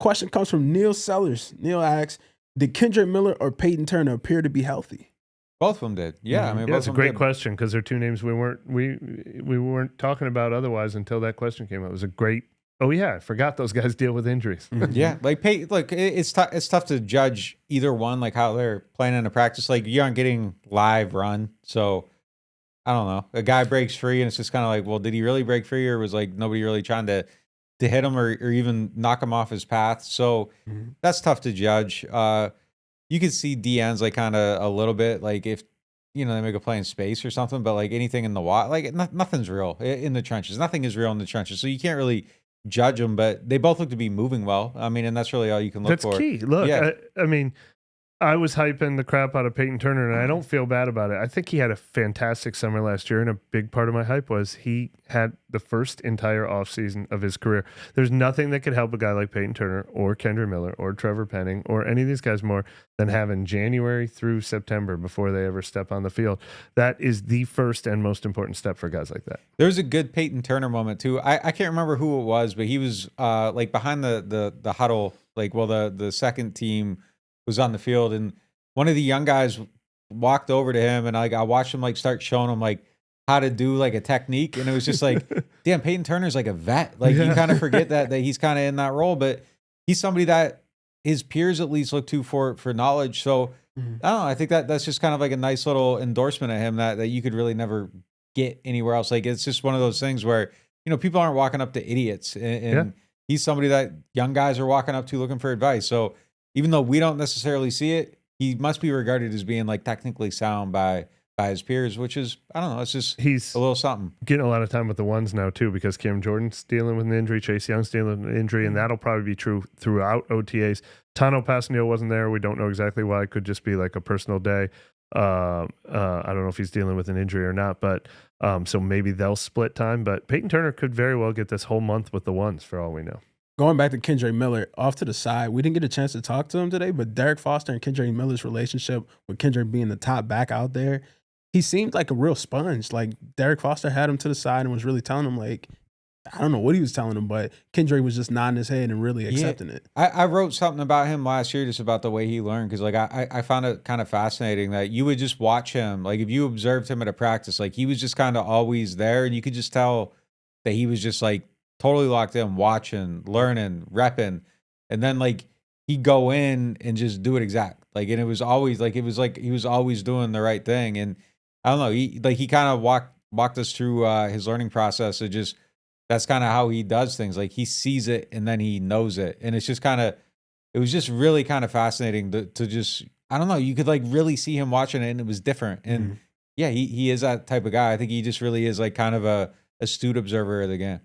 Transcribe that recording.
Question comes from Neil Sellers. Neil asks, did Kendre Miller or Payton Turner appear to be healthy? Both of them did. Yeah, I mean, that's a great question because they're two names we weren't talking about otherwise until that question came up. It was a great. Oh yeah, I forgot those guys deal with injuries. Yeah, like Payton, look, it's tough to judge either one, like how they're playing in a practice. Like you aren't getting live run, so I don't know. A guy breaks free, and it's just kind of like, well, did he really break free, or was like nobody really trying to hit him or even knock him off his path? So that's tough to judge. You could see DNs like kind of a little bit, like if they make a play in space or something, but like anything in the water, like nothing's real in the trenches. Nothing is real in the trenches, so you can't really judge them. But they both look to be moving well. I mean, and that's really all you can look for. That's key. Look, yeah. I mean, I was hyping the crap out of Payton Turner, and I don't feel bad about it. I think he had a fantastic summer last year, and a big part of my hype was he had the first entire offseason of his career. There's nothing that could help a guy like Payton Turner or Kendre Miller or Trevor Penning or any of these guys more than having January through September before they ever step on the field. That is the first and most important step for guys like that. There's a good Payton Turner moment, too. I can't remember who it was, but he was like behind the huddle, like, well, the second team was on the field, and one of the young guys walked over to him, and I watched him like start showing him like how to do like a technique, and it was just like, damn, Payton Turner's like a vet. Like you kind of forget that he's kind of in that role, but he's somebody that his peers at least look to for knowledge. So I don't know. I think that's just kind of like a nice little endorsement of him that you could really never get anywhere else. Like it's just one of those things where people aren't walking up to idiots, and he's somebody that young guys are walking up to looking for advice. So even though we don't necessarily see it, he must be regarded as being like technically sound by his peers, which is, I don't know, it's just he's a little something. Getting a lot of time with the ones now too, because Cam Jordan's dealing with an injury, Chase Young's dealing with an injury, and that'll probably be true throughout OTAs. Tano Passanio wasn't there. We don't know exactly why. It could just be like a personal day. I don't know if he's dealing with an injury or not, but so maybe they'll split time. But Payton Turner could very well get this whole month with the ones for all we know. Going back to Kendre Miller, off to the side, we didn't get a chance to talk to him today, but Derek Foster and Kendre Miller's relationship, with Kendre being the top back out there, he seemed like a real sponge. Like Derek Foster had him to the side and was really telling him, like, I don't know what he was telling him, but Kendre was just nodding his head and really accepting it. I wrote something about him last year, just about the way he learned, because like I found it kind of fascinating that you would just watch him. Like if you observed him at a practice, like he was just kind of always there, and you could just tell that he was just like totally locked in, watching, learning, repping, and then like he'd go in and just do it exact. Like, and it was always like he was always doing the right thing. And I don't know, he kind of walked us through his learning process. It just, that's kind of how he does things. Like he sees it and then he knows it, and it's just it was just really kind of fascinating to just, I don't know, you could like really see him watching it, and it was different. And yeah, he is that type of guy. I think he just really is like kind of a astute observer of the game.